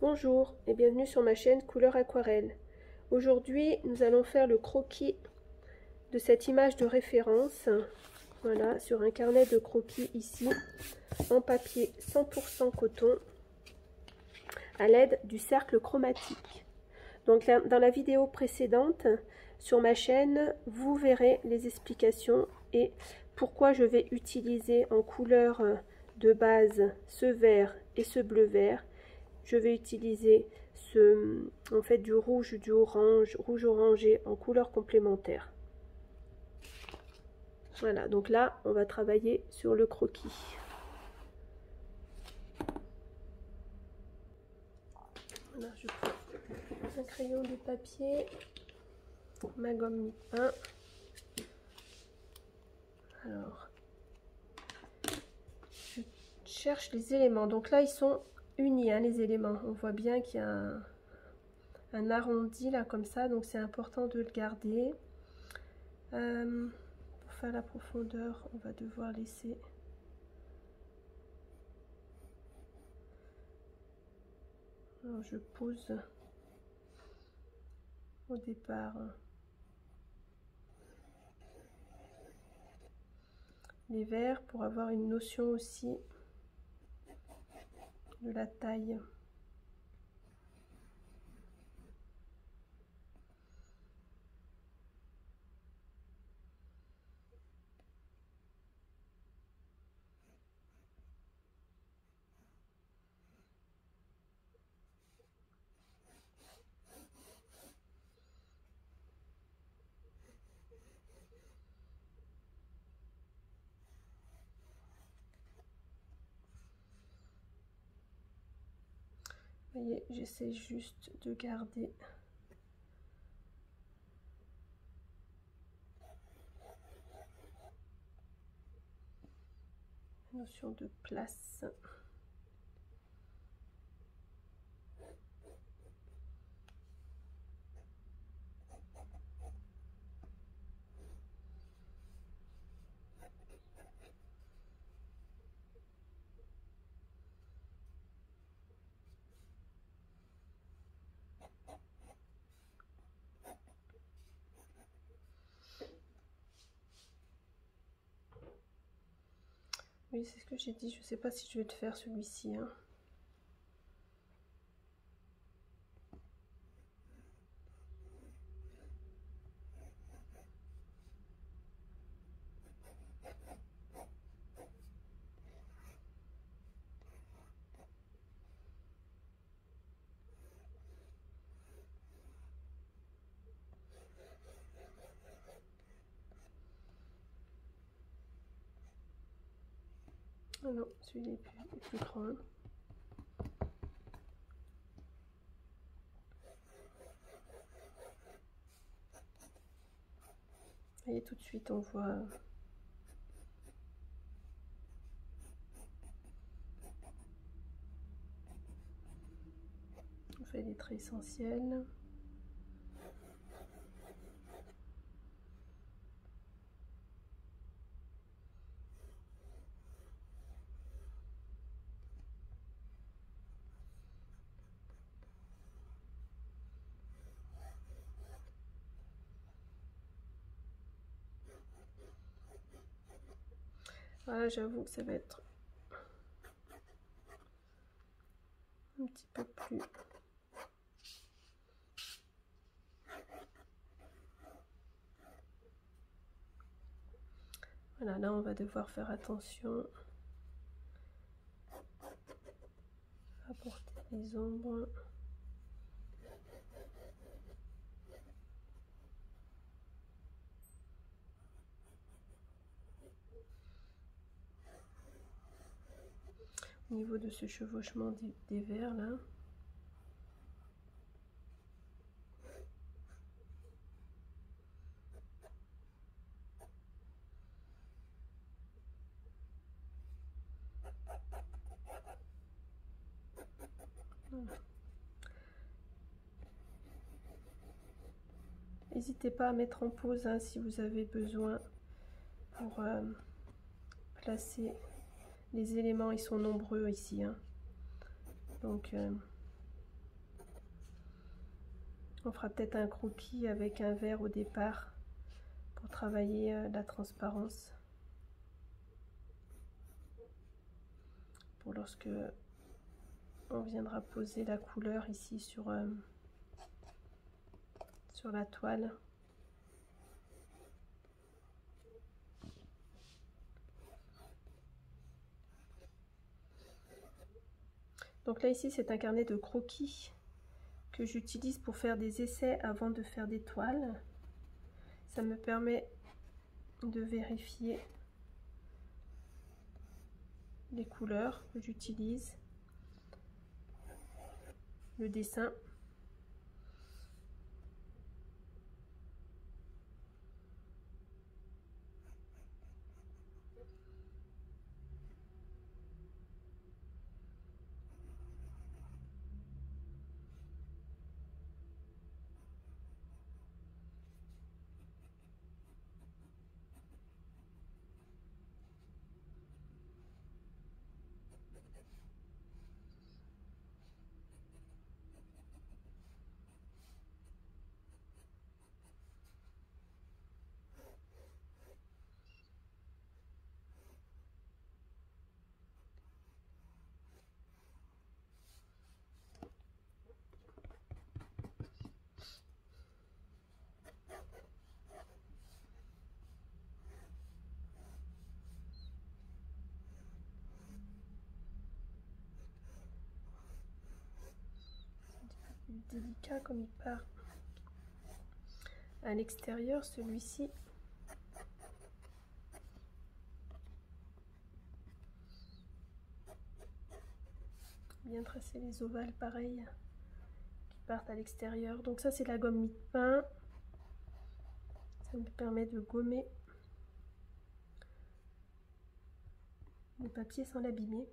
Bonjour et bienvenue sur ma chaîne Couleur Aquarelle. Aujourd'hui, nous allons faire le croquis de cette image de référence. Voilà, sur un carnet de croquis ici, en papier 100% coton, à l'aide du cercle chromatique. Donc dans la vidéo précédente, sur ma chaîne, vous verrez les explications et pourquoi je vais utiliser en couleur de base ce vert et ce bleu vert. Je vais utiliser en fait du rouge, du orange, rouge orangé en couleur complémentaire. Voilà, donc là, on va travailler sur le croquis. Voilà, je prends un crayon de papier, ma gomme mi-pain. Alors, je cherche les éléments. Donc là, ils sont unis, hein, les éléments. On voit bien qu'il y a un arrondi là comme ça, donc c'est important de le garder. Pour faire la profondeur, on va devoir laisser alors je pose au départ les verres pour avoir une notion aussi de la taille. Vous voyez, j'essaie juste de garder la notion de place. Oui, c'est ce que j'ai dit. Je ne sais pas si je vais le faire celui-ci, hein. Ah non, celui-là est plus grand. Et tout de suite, on voit on fait des traits essentiels. Voilà, j'avoue que ça va être un petit peu plus... Voilà, là on va devoir faire attention à apporter les ombres. Au niveau de ce chevauchement des verres là. Voilà. N'hésitez pas à mettre en pause, hein, si vous avez besoin pour placer les éléments. Ils sont nombreux ici, hein. Donc On fera peut-être un croquis avec un verre au départ pour travailler la transparence. Pour lorsque on viendra poser la couleur ici sur la toile. Donc là ici c'est un carnet de croquis que j'utilise pour faire des essais avant de faire des toiles. Ça me permet de vérifier les couleurs que j'utilise, le dessin. Délicat comme il part à l'extérieur, celui-ci. Bien tracer les ovales pareil qui partent à l'extérieur. Donc ça c'est la gomme mie-de-pain. Ça me permet de gommer le papier sans l'abîmer.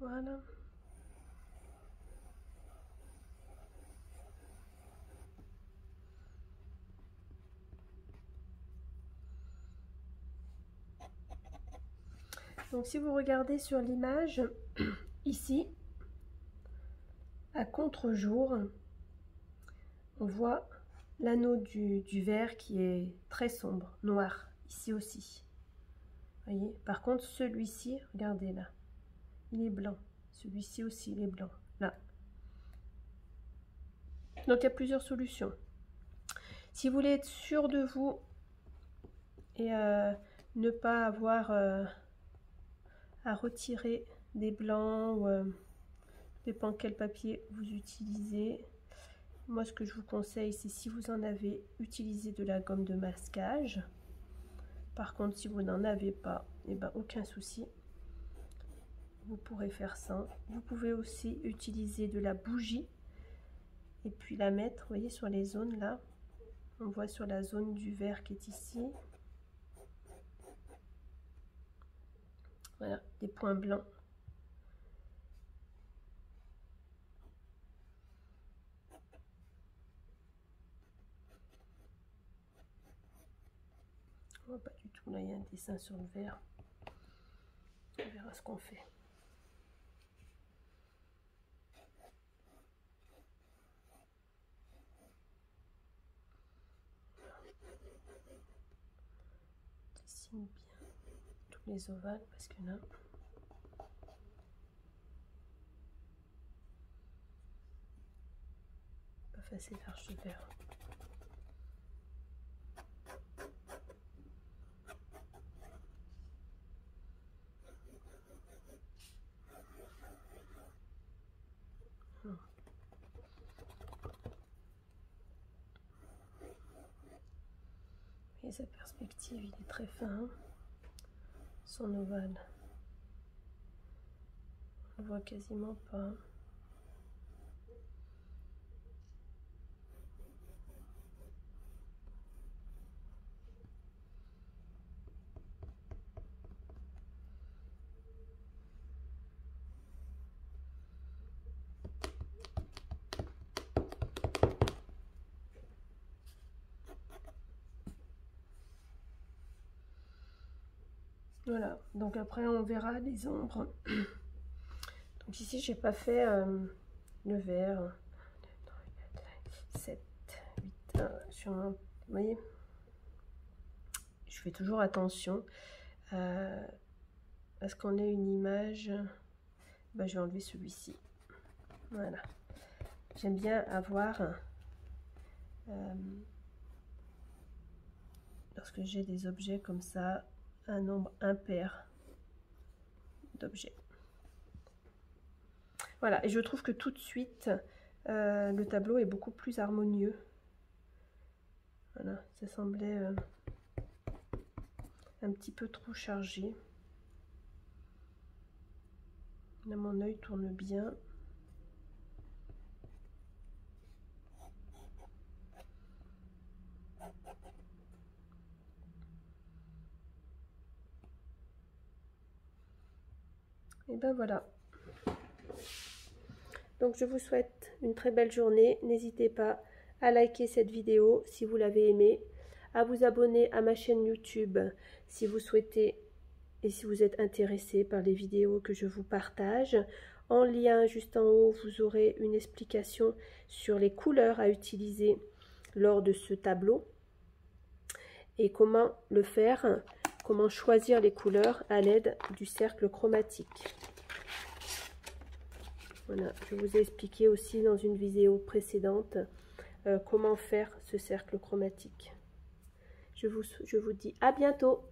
Voilà. Donc si vous regardez sur l'image, ici, à contre-jour, on voit l'anneau du verre qui est très sombre, noir, ici aussi. Voyez. Par contre, celui-ci, regardez là, il est blanc. Celui-ci aussi, il est blanc, là. Donc il y a plusieurs solutions. Si vous voulez être sûr de vous et ne pas avoir à retirer des blancs ou dépend quel papier vous utilisez. Moi ce que je vous conseille c'est si vous en avez, utilisez de la gomme de masquage. Par contre si vous n'en avez pas, et ben aucun souci, vous pourrez faire ça. Vous pouvez aussi utiliser de la bougie et puis la mettre, vous voyez, sur les zones là. On voit sur la zone du vert qui est ici. Voilà, des points blancs. On voit pas du tout, là il y a un dessin sur le vert. On verra ce qu'on fait. Dessine bien tous les ovales parce que là pas facile l'arche de vert. Et sa perspective, il est très fin. Son ovale, on le voit quasiment pas. Voilà, donc après on verra les ombres. Donc ici j'ai pas fait le vert. 7, 8, sur un, vous voyez, je fais toujours attention à ce qu'on ait une image. Ben, je vais enlever celui-ci. Voilà, j'aime bien avoir lorsque j'ai des objets comme ça, un nombre impair d'objets. Voilà, et je trouve que tout de suite le tableau est beaucoup plus harmonieux. Voilà, ça semblait un petit peu trop chargé. Là, mon œil tourne bien. Et ben voilà. Donc je vous souhaite une très belle journée. N'hésitez pas à liker cette vidéo si vous l'avez aimée, à vous abonner à ma chaîne YouTube si vous souhaitez et si vous êtes intéressé par les vidéos que je vous partage. En lien juste en haut, vous aurez une explication sur les couleurs à utiliser lors de ce tableau et comment le faire, comment choisir les couleurs à l'aide du cercle chromatique. Voilà, je vous ai expliqué aussi dans une vidéo précédente comment faire ce cercle chromatique. Je vous dis à bientôt.